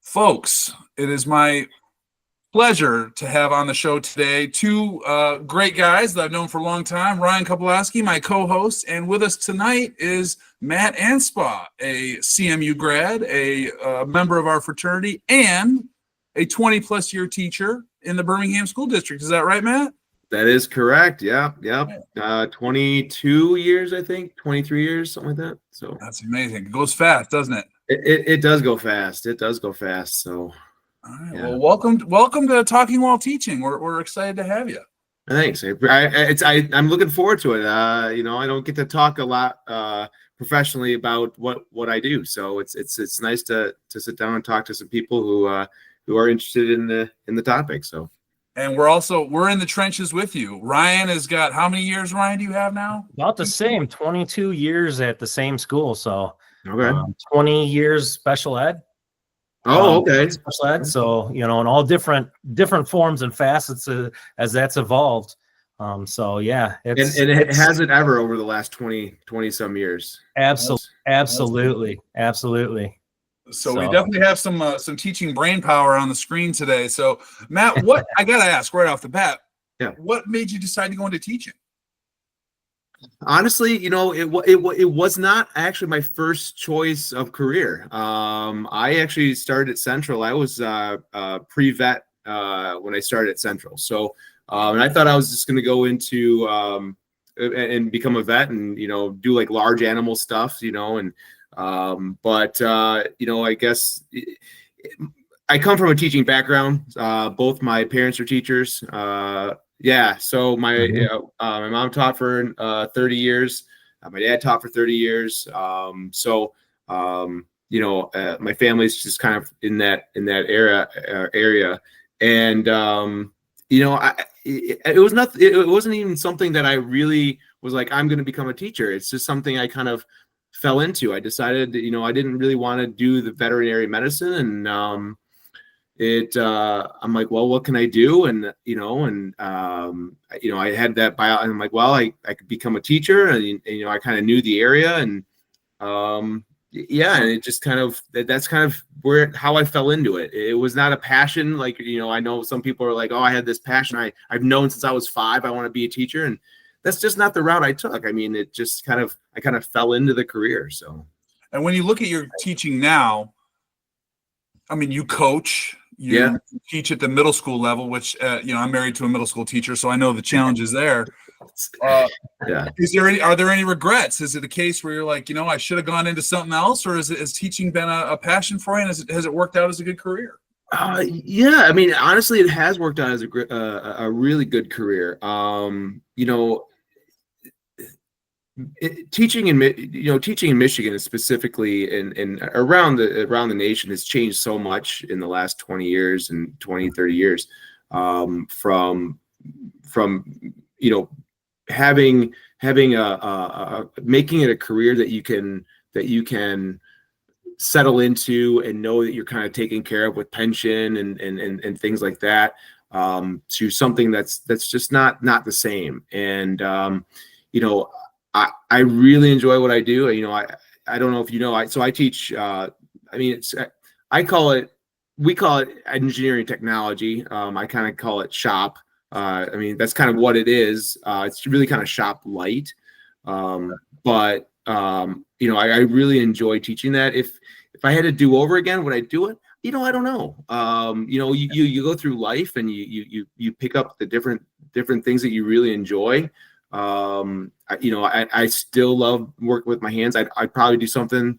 Folks, it is my pleasure to have on the show today two great guys that I've known for a long time. Ryan Kopolowski, my co-host, and with us tonight is Matt Anspach, a CMU grad, a member of our fraternity, and a 20-plus year teacher in the Birmingham School District. Is that right, Matt? That is correct. Yeah. 22 years, I think, 23 years, something like that. So that's amazing. It goes fast, doesn't it? It does go fast. It does go fast. So, all right. Yeah. Well, welcome to Talking While Teaching. We're excited to have you. Thanks. I'm looking forward to it. I don't get to talk a lot professionally about what I do, so it's nice to sit down and talk to some people who are interested in the topic. So. And we're in the trenches with you. Ryan has got, how many years, Ryan, do you have now? About the same, 22 years at the same school. So 20 years special ed. Oh, okay. Special ed. So, in all different forms and facets as that's evolved. So yeah. It hasn't ever over the last 20 some years. Absolutely. So we definitely have some teaching brain power on the screen today. So Matt, what I got to ask right off the bat, what made you decide to go into teaching? Honestly, it was not actually my first choice of career. I actually started at Central. I was pre-vet when I started at Central. So, and I thought I was just going to go into and become a vet and do like large animal stuff, but I guess I come from a teaching background. Both my parents are teachers. So my mom taught for 30 years. My dad taught for 30 years. My family's just kind of in that area. And it wasn't even something that I really was like, I'm going to become a teacher. It's just something I kind of fell into. I decided that, I didn't really want to do the veterinary medicine, and I'm like, well, what can I do? And I had that bio, and I'm like, well, I could become a teacher, and I kind of knew the area, and and it just that's kind of how I fell into it. It was not a passion, like I know some people are like, oh, I had this passion. I've known since I was 5 I want to be a teacher, and that's just not the route I took. I mean, it just I kind of fell into the career. So, and when you look at your teaching now, I mean, you coach, you teach at the middle school level, which I'm married to a middle school teacher, so I know the challenges there. Are there any regrets? Is it a case where you're like, I should have gone into something else, or has teaching been a passion for you, and has it worked out as a good career? I mean, honestly, it has worked out as a really good career. Teaching in Michigan, specifically and around the nation, has changed so much in the last 20 years and 20, 30 years, from having a making it a career that you can settle into and know that you're kind of taken care of with pension and things like that, to something that's just not the same. And I really enjoy what I do. I don't know if I teach. We call it engineering technology. I kind of call it shop. That's kind of what it is. It's really kind of shop light. I really enjoy teaching that. If I had to do over again, would I do it? I don't know. You go through life and you pick up the different things that you really enjoy. I still love working with my hands. I'd probably do something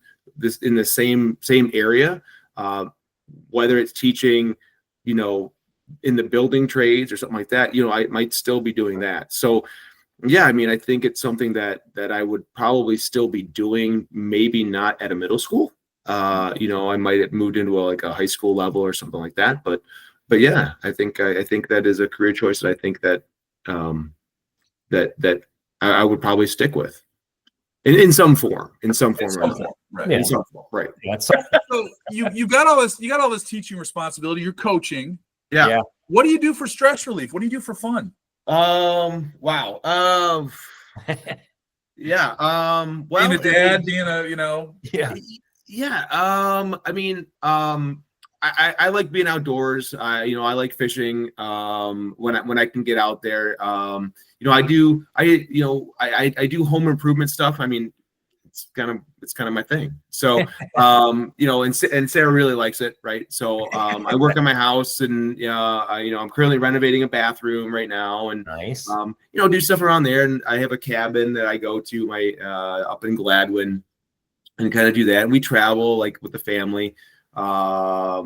in the same area, whether it's teaching, in the building trades or something like that. I might still be doing that. So, I think it's something that I would probably still be doing. Maybe not at a middle school. I might have moved into a high school level or something like that. But yeah, I think that is a career choice that I think that that I would probably stick with in some form. Right. In some form, right. So you got all this teaching responsibility. You're coaching. Yeah. What do you do for stress relief? What do you do for fun? Wow. Yeah. Being a dad, being a, Yeah. I like being outdoors. I like fishing. When I can get out there. I do home improvement stuff. I mean, it's kind of my thing. So, and Sarah really likes it, right? So, I work on my house, and I'm currently renovating a bathroom right now, and Nice. do stuff around there. And I have a cabin that I go to up in Gladwin, and kind of do that. And we travel like with the family. My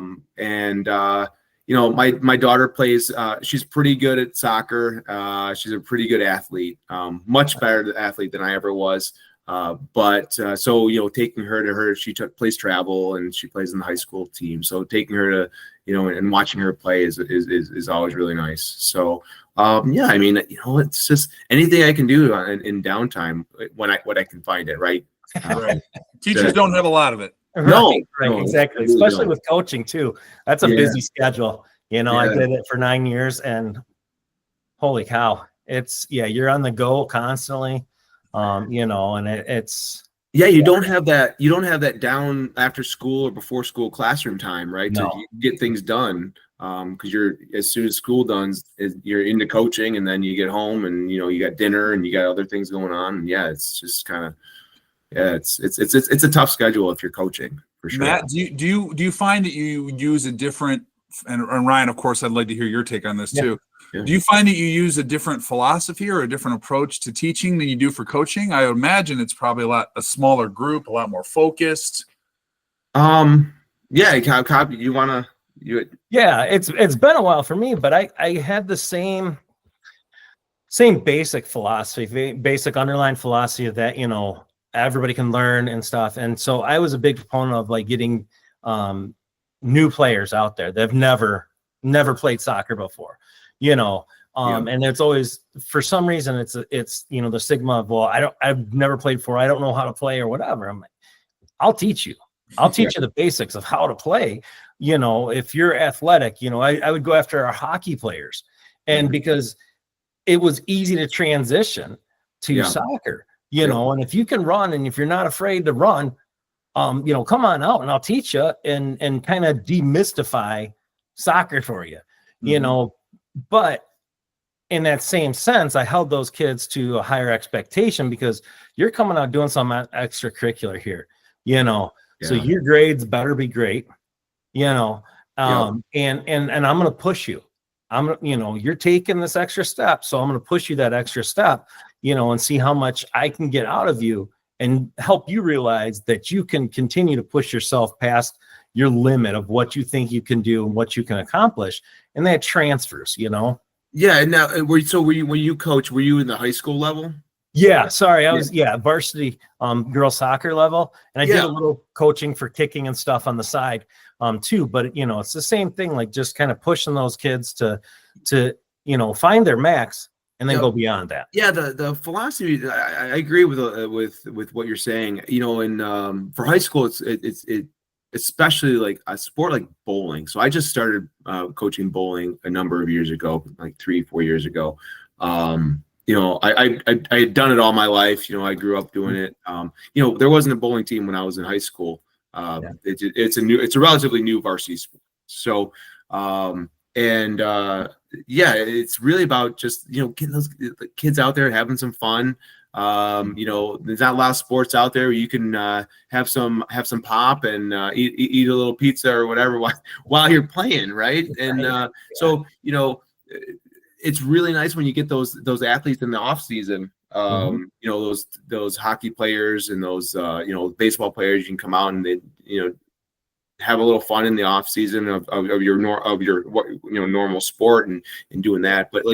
daughter plays, she's pretty good at soccer. She's a pretty good athlete, much better athlete than I ever was. Taking her, she plays travel, and she plays in the high school team. So taking her to, and watching her play is always really nice. So, it's just anything I can do in downtime when I can find it. Right. Right. Teachers don't have a lot of it. Right, exactly. Especially with coaching too. That's a busy schedule. I did it for 9 years, and holy cow, you're on the go constantly. And it's you don't have that down after school or before school classroom time, right? No. To get things done. Because as soon as school done, you're into coaching, and then you get home, and you got dinner, and you got other things going on. And it's just kind of. Yeah, it's a tough schedule if you're coaching, for sure. Matt, do you find that you use a different, and Ryan, of course, I'd like to hear your take on this too. Yeah. Do you find that you use a different philosophy or a different approach to teaching than you do for coaching? I would imagine it's probably a smaller group, a lot more focused. Yeah, it's been a while for me, but I had the same basic philosophy, basic underlying philosophy of that, everybody can learn and stuff. And so I was a big proponent of like getting new players out there that have never played soccer before, and it's always, for some reason, it's the stigma of, well, I've never played before, I don't know how to play or whatever. I'm like, I'll teach you the basics of how to play. If you're athletic, I would go after our hockey players, and because it was easy to transition to soccer. And if you can run, and if you're not afraid to run, come on out and I'll teach you and kind of demystify soccer for you, but in that same sense, I held those kids to a higher expectation, because you're coming out doing some extracurricular here, so your grades better be great, and I'm going to push you. You're taking this extra step, so I'm going to push you that extra step, and see how much I can get out of you, and help you realize that you can continue to push yourself past your limit of what you think you can do and what you can accomplish. And that transfers, Yeah. And now, when you coach, were you in the high school level? Yeah. Sorry. I was, varsity girls soccer level. And I did a little coaching for kicking and stuff on the side too. But, it's the same thing, like just kind of pushing those kids to find their max and then go beyond that. Yeah. The philosophy, I agree with what you're saying, and for high school, it's especially like a sport like bowling. So I just started coaching bowling a number of years ago, like 3-4 years ago. I had done it all my life. I grew up doing it. There wasn't a bowling team when I was in high school. It's a relatively new varsity sport. So, it's really about just, getting those kids out there having some fun. There's not a lot of sports out there where you can have some pop and eat a little pizza or whatever while you're playing, right? And so it's really nice when you get those athletes in the off season. Those hockey players and those baseball players, you can come out and they have a little fun in the off season of your normal sport and doing that. But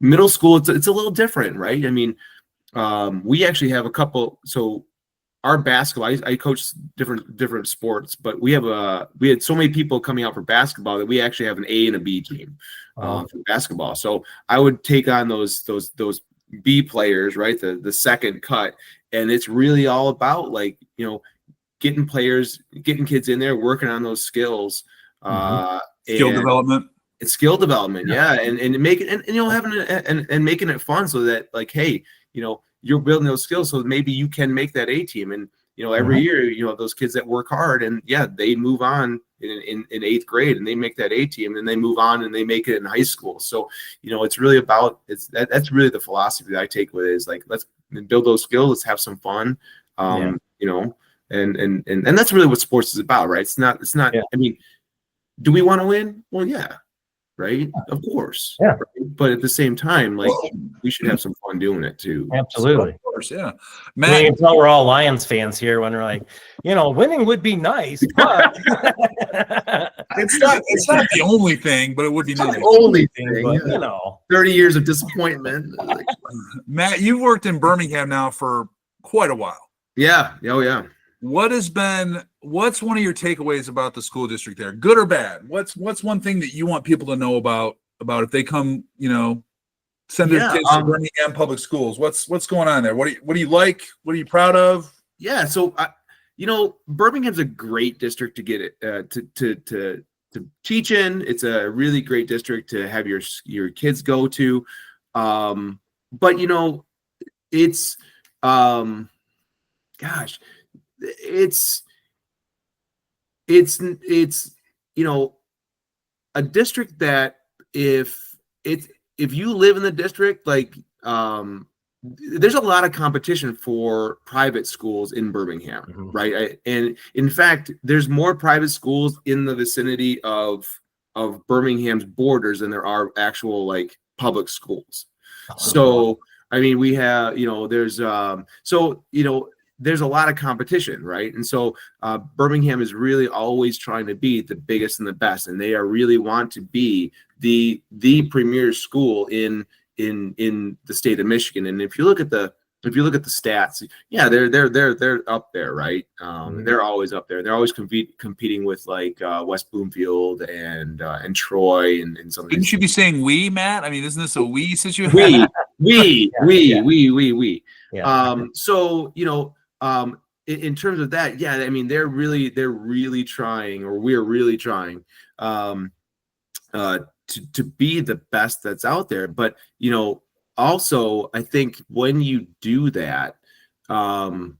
middle school, it's a little different, right? I mean, we actually have a couple. So our basketball, I coach different sports, but we had so many people coming out for basketball that we actually have an A and a B team for basketball. So I would take on those B players, right? The second cut, and it's really all about getting kids in there, working on those skills, skill development. It's skill development, and making and making it fun, so that hey, you're building those skills, so maybe you can make that A team. And every year, those kids that work hard and they move on in 8th grade and they make that A team and they move on and they make it in high school. So, it's really about, that's really the philosophy that I take with it is like, let's build those skills. Let's have some fun. And that's really what sports is about, right? It's not, I mean, do we want to win? Well, yeah. Right. Of course. Yeah. Right? But at the same time, like we should have some fun doing it too. Absolutely. Of course. Yeah. Matt, you can tell we're all Lions fans here when we're like, winning would be nice, but it's not the only thing, but it would be nice. The only thing, but, 30 years of disappointment. Matt, you've worked in Birmingham now for quite a while. Yeah. Oh yeah. What's one of your takeaways about the school district there, good or bad? What's one thing that you want people to know about if they come, send their kids to Birmingham public schools? What's going on there? What do you like? What are you proud of? Yeah. So, Birmingham's a great district to get it, to teach in. It's a really great district to have your kids go to. But it's, gosh, it's a district that if you live in the district, like there's a lot of competition for private schools in Birmingham, right? And in fact, there's more private schools in the vicinity of Birmingham's borders than there are actual like public schools. So I mean, we have there's a lot of competition, right? And so Birmingham is really always trying to be the biggest and the best, and they really want to be the premier school in the state of Michigan. And if you look at the stats, they're up there, right? They're always up there. They're always competing with like West Bloomfield and Troy and some. Shouldn't you be saying we, Matt? I mean, isn't this a we situation? We. Yeah. So in terms of that, I mean, they're really trying, or we're really trying to be the best that's out there. But also I think when you do that, and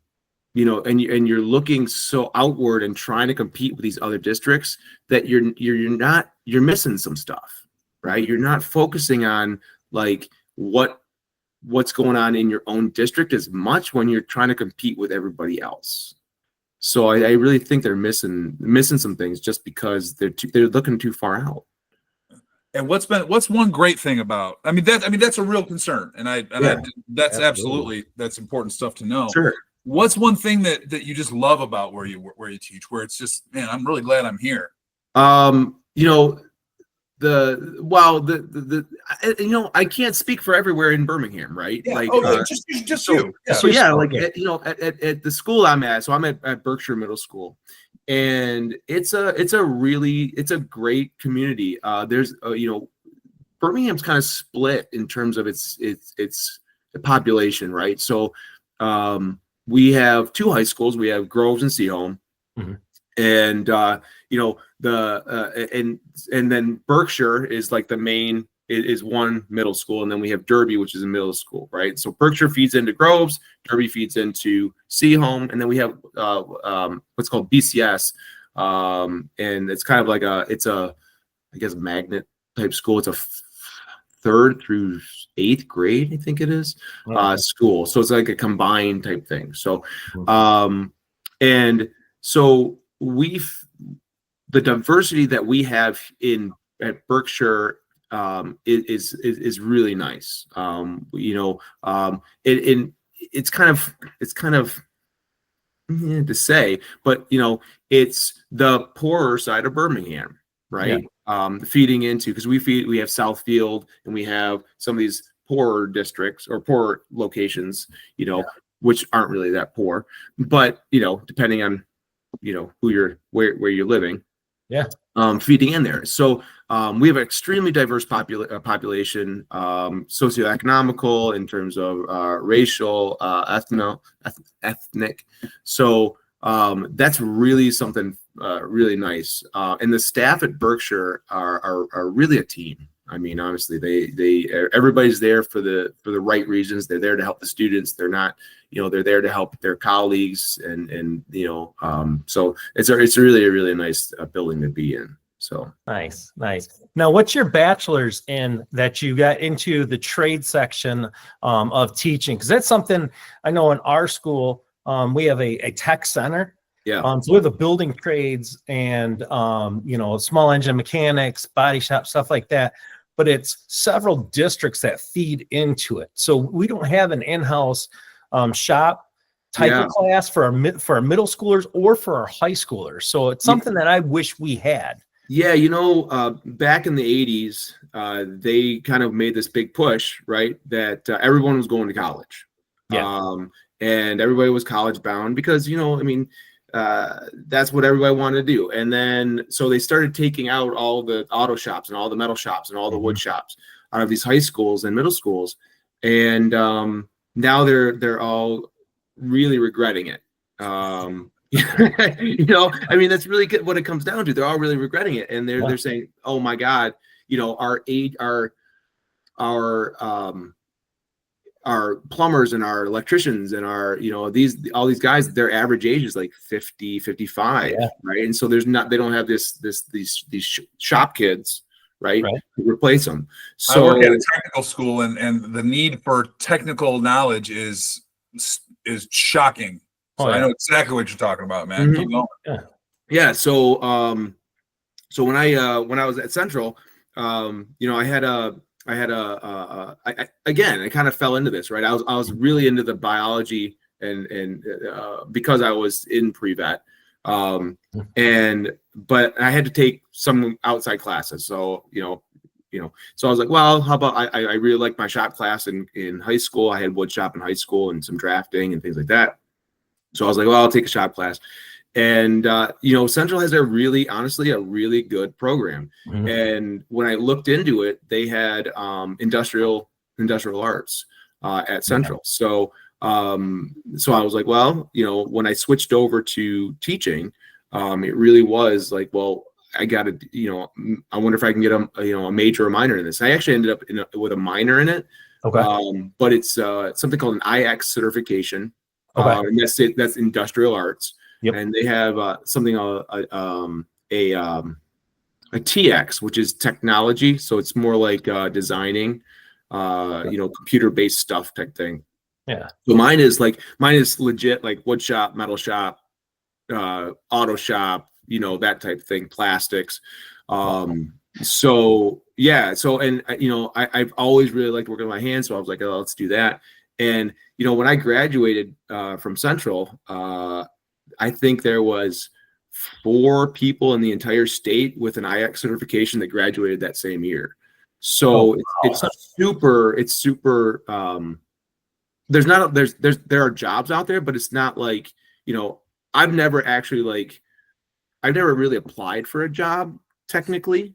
you're looking so outward and trying to compete with these other districts, that you're missing some stuff, right? You're not focusing on like what's going on in your own district as much when you're trying to compete with everybody else. So I really think they're missing some things just because they're looking too far out. And what's one great thing about? That's a real concern, that's absolutely that's important stuff to know. Sure. What's one thing that you just love about where you teach, where it's just, man, I'm really glad I'm here? I can't speak for everywhere in Birmingham, right? Yeah. Just you. Yeah. So at the school I'm at, so I'm at Berkshire Middle School, and it's a great community. There's Birmingham's kind of split in terms of its population, right? So we have two high schools. We have Groves and Seaholm. And and then Berkshire is like the main is one middle school, and then we have Derby, which is a middle school, right? So Berkshire feeds into Groves, Derby feeds into Seaholm, and then we have what's called BCS, and it's kind of like a magnet type school. It's a 3rd through 8th grade, I think it is, school. So it's like a combined type thing. So and so the diversity that we have at Berkshire is really nice. It's kind of to say, but it's the poorer side of Birmingham, right? Feeding into, because we have Southfield and we have some of these poorer districts or poorer locations, which aren't really that poor, but depending on where you're living, feeding in there. So we have an extremely diverse population, socioeconomical in terms of racial, ethnic. So that's really something really nice. And the staff at Berkshire are really a team. I mean, honestly, everybody's there for the right reasons. They're there to help the students. They're not, they're there to help their colleagues, and so it's really a really nice building to be in. So nice. Now, what's your bachelor's in that you got into the trade section of teaching? Because that's something I know in our school, we have a tech center. yeah. So we have a building trades and small engine mechanics, body shop, stuff like that. But it's several districts that feed into it. So we don't have an in-house shop type of class for our middle schoolers or for our high schoolers. So it's something that I wish we had. Yeah, back in the 80s, they kind of made this big push, right? That everyone was going to college. Yeah. And everybody was college bound because, that's what everybody wanted to do. And then, so they started taking out all the auto shops and all the metal shops and all the wood shops out of these high schools and middle schools. And now they're all really regretting it. That's really good what it comes down to. They're all really regretting it, and they're saying, "Oh my God, our plumbers and our electricians and our all these guys, their average age is like 50, 55, right? And so they don't have these shop kids, right, to replace them. So I work at a technical school, and the need for technical knowledge is shocking. So I know exactly what you're talking about, man. Mm-hmm. Keep going. Yeah. So when I was at Central, I kind of fell into this, right? I was really into the biology and because I was in pre-vet, but I had to take some outside classes. So so I was like, well, how about I really liked my shop class in high school. I had wood shop in high school and some drafting and things like that. So I was like, well, I'll take a shop class. And, Central has honestly, a really good program. Mm-hmm. And when I looked into it, they had industrial arts at Central. So I was like, well, when I switched over to teaching, it really was like, well, I got to, I wonder if I can get a major or minor in this. I actually ended up with a minor in it. Okay. But it's something called an IX certification. Okay. And that's industrial arts. Yep. And they have something a TX, which is technology. So it's more like designing, computer-based stuff type thing. Yeah. So mine is legit, like wood shop, metal shop, auto shop, that type of thing, plastics. So I've always really liked working with my hands. So I was like, oh, let's do that. And, when I graduated from Central, I think there was 4 people in the entire state with an IX certification that graduated that same year. So it's super, there are jobs out there, but it's not like, I've never really applied for a job technically.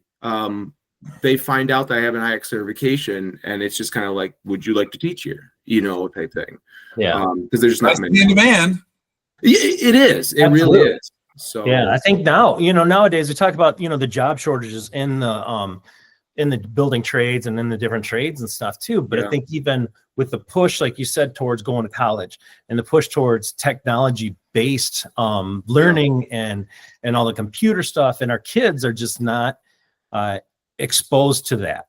They find out that I have an IX certification, and it's just kind of like, would you like to teach here? Type thing. Yeah. Because there's just not many. In demand. It is. It Absolutely. really is. So yeah, I think nowadays we talk about the job shortages in the building trades and in the different trades and stuff too. But I think even with the push, like you said, towards going to college and the push towards technology based learning and all the computer stuff, and our kids are just not exposed to that.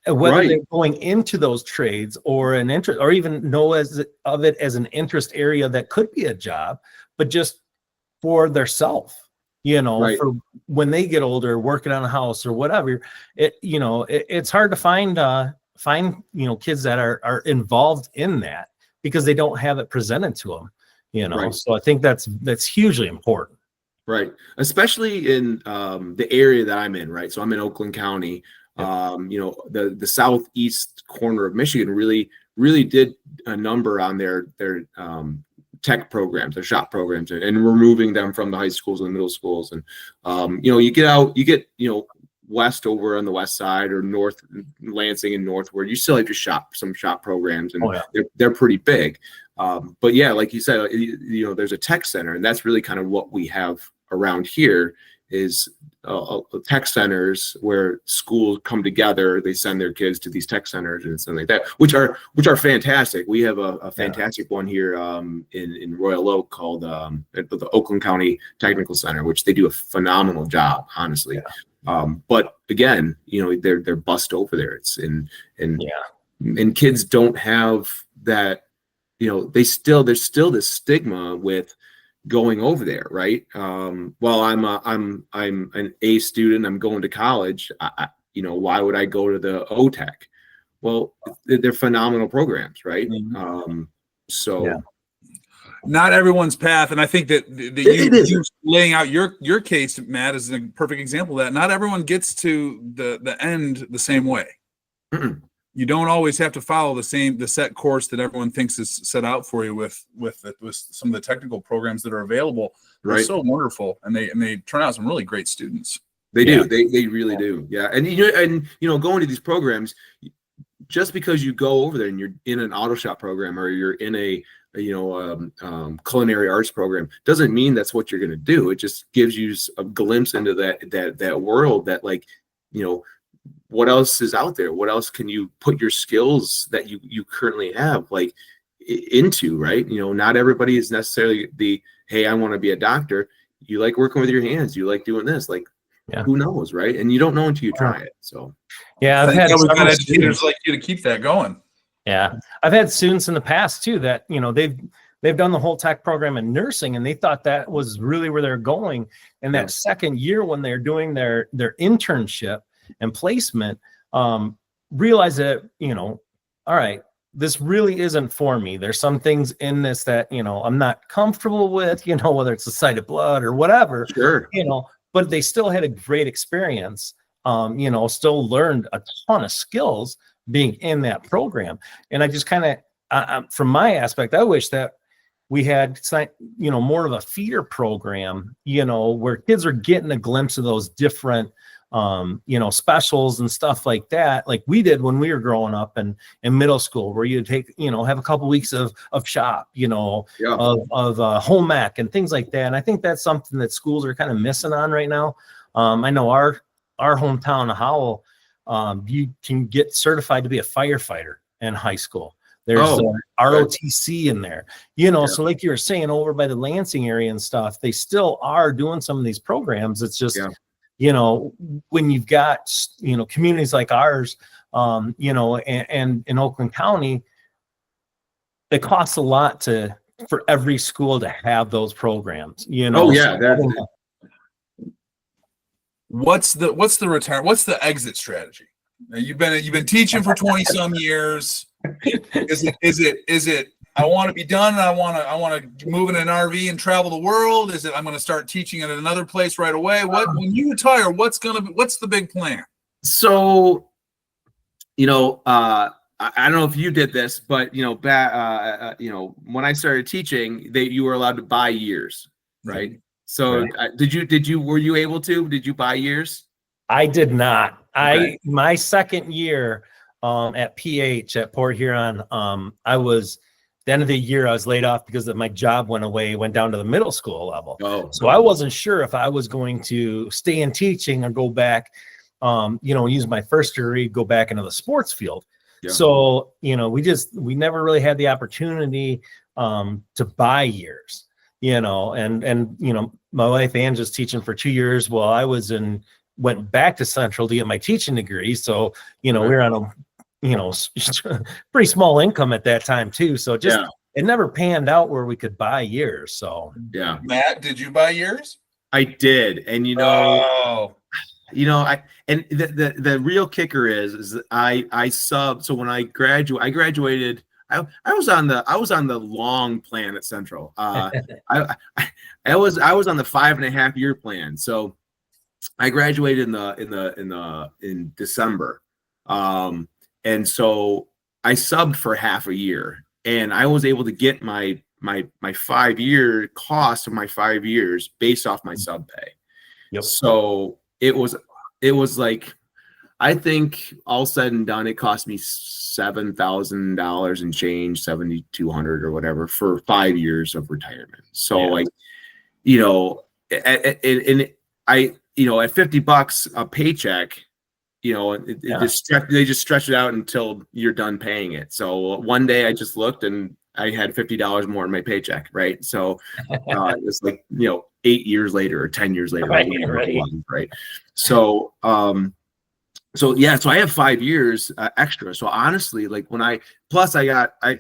Whether they're going into those trades or an interest, or even know of it as an interest area that could be a job, but just for their self, for when they get older, working on a house or whatever. It's hard to find kids that are involved in that because they don't have it presented to them. So I think that's hugely important. Right, especially in the area that I'm in. Right, so I'm in Oakland County. The southeast corner of Michigan really did a number on their tech programs, their shop programs, and removing them from the high schools and the middle schools. And you get west over on the west side, or north Lansing and northward, you still have to some shop programs, and they're pretty big. But yeah, like you said, there's a tech center, and that's really kind of what we have around here. tech centers where schools come together. They send their kids to these tech centers and something like that, which are fantastic. We have a fantastic one here in Royal Oak called the Oakland County Technical Center, which they do a phenomenal job, honestly. But again, they're bust over there. And kids don't have that. There's still this stigma with going over there, right? Well, I'm an A student. I'm going to college. Why would I go to the OTech? Well, they're phenomenal programs, right? Not everyone's path, and I think that you laying out your case, Matt, is a perfect example of that. Not everyone gets to the end the same way. Mm-mm. You don't always have to follow the set course that everyone thinks is set out for you with some of the technical programs that are available. They're so wonderful, and they turn out some really great students. They do. They really do. Yeah. And going to these programs, just because you go over there and you're in an auto shop program or you're in a culinary arts program, doesn't mean that's what you're going to do. It just gives you a glimpse into that world that, what else is out there? What else can you put your skills that you currently have into, right? Not everybody is necessarily hey, I want to be a doctor. You like working with your hands. You like doing this. Who knows, right? And you don't know until you try it. So I've had educators like you to keep that going. Yeah, I've had students in the past too that they've done the whole tech program in nursing, and they thought that was really where they're going. And that second year when they're doing their internship and placement, realize that all right, this really isn't for me. There's some things in this that I'm not comfortable with, whether it's the sight of blood or whatever. Sure. But they still had a great experience. Still learned a ton of skills being in that program. And I just kind of, from my aspect, I wish that we had more of a feeder program, where kids are getting a glimpse of those different specials and stuff like that, like we did when we were growing up and in middle school, where you take, have a couple weeks of shop, of home ec and things like that. And I think that's something that schools are kind of missing on right now. I know our hometown of Howell, you can get certified to be a firefighter in high school. There's ROTC in there, so like you were saying, over by the Lansing area and stuff, they still are doing some of these programs. It's just, when you've got, communities like ours, and in Oakland County, it costs a lot for every school to have those programs, What's the return? What's the exit strategy? Now, you've been teaching for 20 some years. Is it I want to be done and I want to move in an RV and travel the world? Is it I'm going to start teaching at another place right away? When you retire, what's the big plan? So, I don't know if you did this, but when I started teaching, you were allowed to buy years, right? So were you able to? Did you buy years? I did not. My second year at PH at Port Huron, I was, the end of the year, I was laid off because my job went down to the middle school level. So I wasn't sure if I was going to stay in teaching or go back, use my first degree, go back into the sports field. Yeah. So, we never really had the opportunity to buy years, and my wife Ange was teaching for 2 years while I went back to Central to get my teaching degree. So, we were on a, pretty small income at that time too. So it never panned out where we could buy years. So Matt, did you buy years? I did. And the real kicker is I subbed. So when I graduated, I was on the long plan at Central. I was on the 5.5 year plan. So I graduated in December. And so I subbed for half a year, and I was able to get my 5 year cost of my 5 years based off my sub pay. Yep. So it was like, I think all said and done, it cost me $7,000 and change, 7,200 or whatever for 5 years of retirement. So at $50 a paycheck, they just stretch it out until you're done paying it. So one day I just looked and I had $50 more in my paycheck, right? So it's like 8 years later or 10 years later, Right. Right. So so I have 5 years extra. So honestly, like I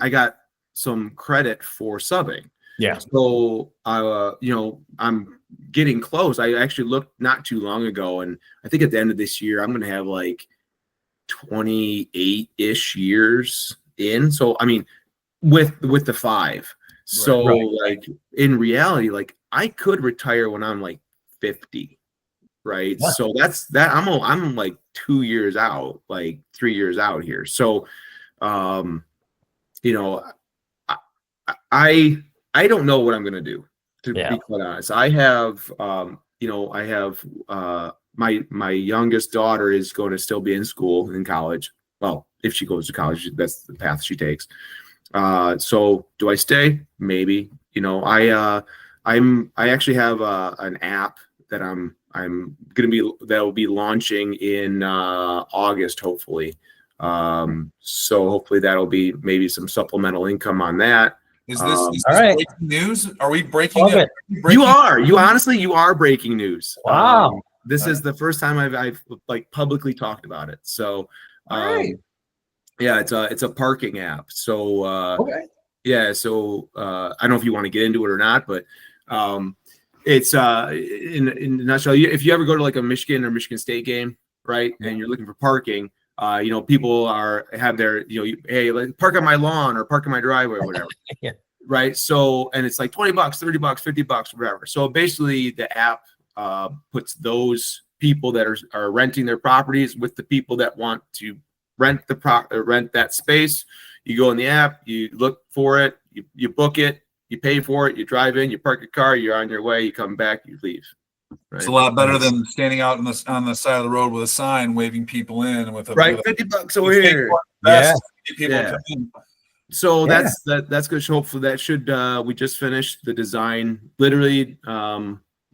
got some credit for subbing. Yeah. So I'm getting close. I actually looked not too long ago, and I think at the end of this year I'm going to have like 28-ish years in. So I mean, with the 5. So like in reality, like I could retire when I'm like 50, right? Yeah. So that's that. I'm like 2 years out, like 3 years out here. So, I don't know what I'm gonna do, to be quite honest. I have my youngest daughter is going to still be in school in college. Well, if she goes to college, that's the path she takes. So do I stay? Maybe. I actually have an app that that will be launching in August, hopefully. So hopefully that'll be maybe some supplemental income on that. Is this all right. breaking news? Are we breaking it? You are breaking news. Wow. This is the first time I've like publicly talked about it. So, yeah, it's a parking app. So, yeah. So, I don't know if you want to get into it or not, but, it's, in a nutshell, if you ever go to like a Michigan or Michigan State game, right, and you're looking for parking, people have their, hey, like, park on my lawn or park in my driveway or whatever. Yeah. Right. So, and it's like $20, $30, $50, whatever. So basically the app puts those people that are renting their properties with the people that want to rent that space. You go in the app, you look for it, you book it, you pay for it, you drive in, you park your car, you're on your way, you come back, you leave. Right? It's a lot better than standing out on the side of the road with a sign waving people in with a $50 over here. Come in. So that's good. So hopefully that should we just finished the design literally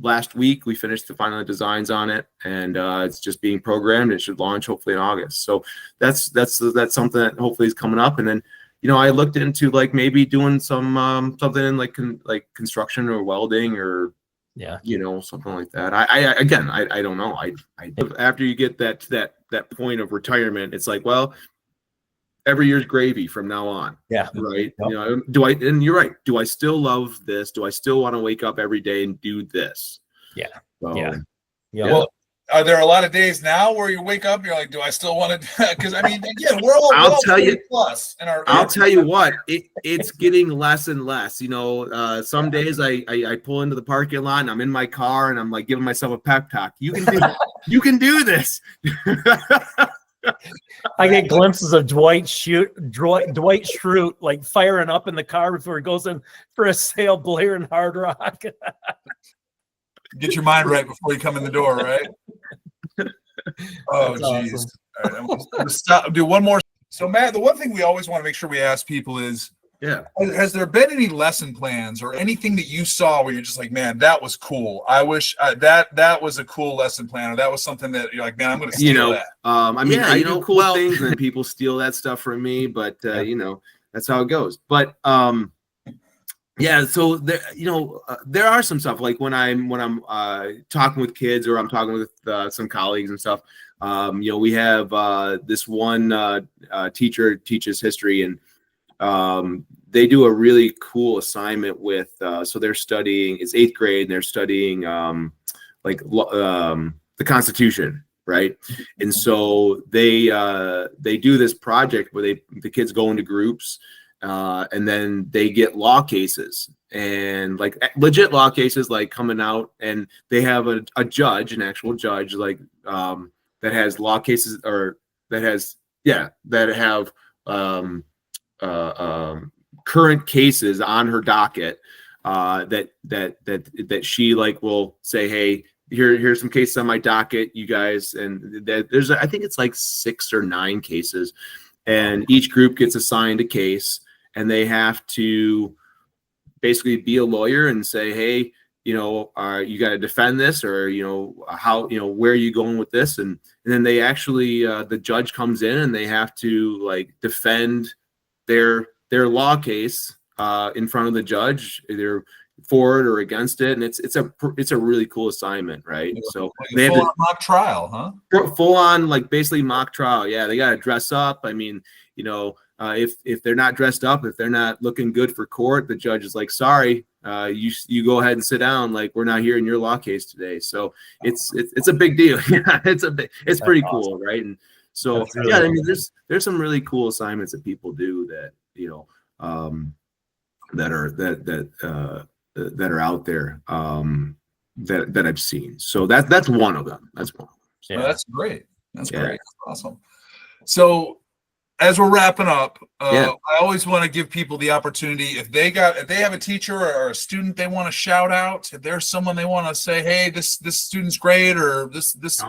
last week. We finished the final designs on it, and it's just being programmed. It should launch hopefully in August. So that's something that hopefully is coming up. And then I looked into like maybe doing some something in like construction or welding or something like that. I don't know. I after you get that point of retirement, it's like, well, every year's gravy from now on. Yeah. Right. Yep. And you're right. Do I still love this? Do I still want to wake up every day and do this? Yeah. So, yeah. Well, are there a lot of days now where you wake up and you're like, do I still want to? Because I mean, again, we're all I'll tell you plus. I'll tell you what, it's getting less and less. Some days I pull into the parking lot and I'm in my car and I'm like giving myself a pep talk. You can do this. I get glimpses of Dwight Schrute like firing up in the car before he goes in for a sale, blaring hard rock. Get your mind right before you come in the door, right? Oh, geez. Awesome. All right, I'm gonna stop. Do one more. So, Matt, the one thing we always want to make sure we ask people is, has there been any lesson plans or anything that you saw where you're just like, man, that was cool. I wish that was a cool lesson plan, or that was something that you're like, man, I'm going to steal that. I mean, I do cool things and then people steal that stuff from me, but that's how it goes. But yeah, so there, there are some stuff like when I'm talking with kids or I'm talking with some colleagues and stuff. We have this one teacher teaches history, and they do a really cool assignment with. So they're studying. It's 8th grade, and they're studying the Constitution, right? And so they do this project where the kids go into groups. And then they get law cases and like legit law cases, like coming out, and they have a judge, an actual judge, like that has law cases or that have current cases on her docket that she like will say, hey, here's some cases on my docket, you guys, and there's I think it's like 6 or 9 cases, and each group gets assigned a case. And they have to basically be a lawyer and say, hey, you got to defend this, or, how, where are you going with this? And then they actually, the judge comes in and they have to like defend their law case in front of the judge, either for it or against it. And it's a really cool assignment, right? So like they have full-on mock trial, huh? full on, like basically mock trial. Yeah, they got to dress up. I mean, if they're not dressed up, if they're not looking good for court, the judge is like, sorry, you go ahead and sit down. Like, we're not hearing your law case today. So it's a big deal. Yeah, it's pretty cool, right? And so really cool. I mean, there's some really cool assignments that people do that that are out there that I've seen. So that's one of them. That's one. Yeah, well, that's great. That's great. That's awesome. So, as we're wrapping up, I always want to give people the opportunity, if they have a teacher or a student they want to shout out, if there's someone they want to say, hey, this student's great, or this because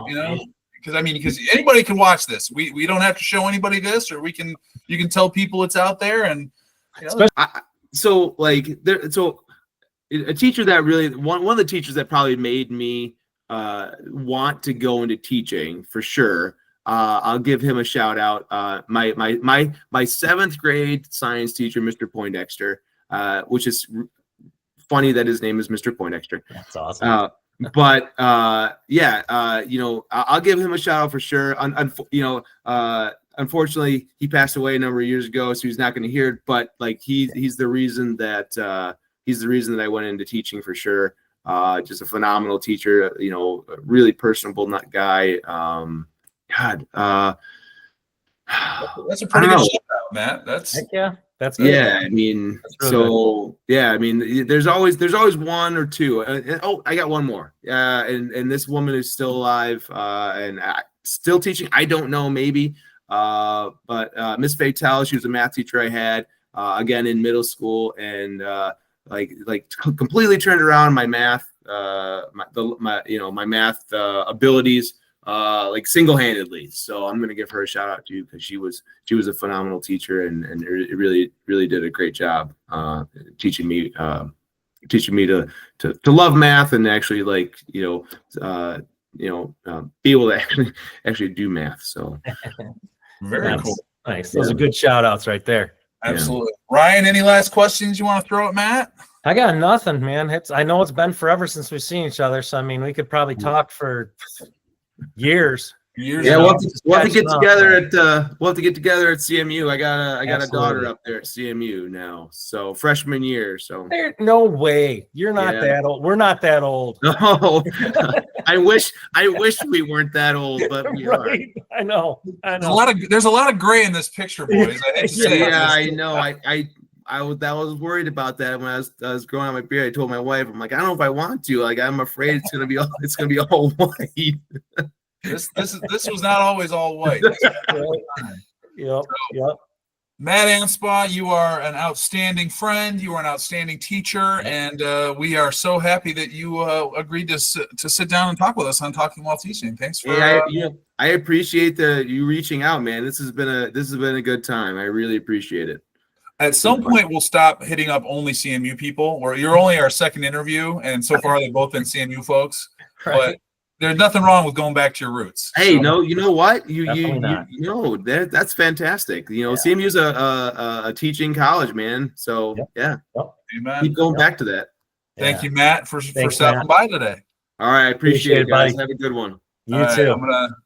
anybody can watch this. We don't have to show anybody this, or you can tell people it's out there, and a teacher that really one of the teachers that probably made me want to go into teaching for sure. I'll give him a shout out. My seventh grade science teacher, Mr. Poindexter, which is funny that his name is Mr. Poindexter. That's awesome. I'll give him a shout out for sure. Unfortunately, he passed away a number of years ago, so he's not going to hear it. But like he's the reason that I went into teaching for sure. Just a phenomenal teacher. A really personable guy. God, that's a pretty good shout out, Matt. That's that's good. I mean, there's always one or two. I got one more. And this woman is still alive and still teaching. I don't know, maybe, but Miss Fatel, she was a math teacher I had again in middle school, and completely turned around my math, my math abilities. Single-handedly. So I'm going to give her a shout out too, because she was a phenomenal teacher and it really did a great job teaching me to love math and actually be able to actually do math. So very cool. Nice. Those are good shout outs right there. Absolutely. Yeah. Ryan, any last questions you want to throw at Matt? I got nothing, man. I know it's been forever since we've seen each other, so I mean we could probably talk for years. Yeah, we'll have to get together at CMU. I got a daughter up there at CMU now, so freshman year. So no way, you're not that old. We're not that old. No, I wish we weren't that old, but we are. I know. There's a lot of gray in this picture, boys. I hate to say it. I know. I was worried about that when I was growing out my beard. I told my wife, I'm like, I don't know if I want to. Like, I'm afraid it's gonna be all white. This was not always all white. Yep. Matt Anspach, you are an outstanding friend. You are an outstanding teacher, and we are so happy that you agreed to sit down and talk with us on Talking While Teaching. Thanks for. I appreciate you reaching out, man. This has been a good time. I really appreciate it. At some point, we'll stop hitting up only CMU people. You're only our second interview, and so far they've both been CMU folks. Right. But there's nothing wrong with going back to your roots. Hey, no, you know what? That's fantastic. CMU's a teaching college, man. So Amen. Keep going back to that. Thank you, Matt, for stopping by today. All right, I appreciate it, guys. Have a good one. You too. I'm gonna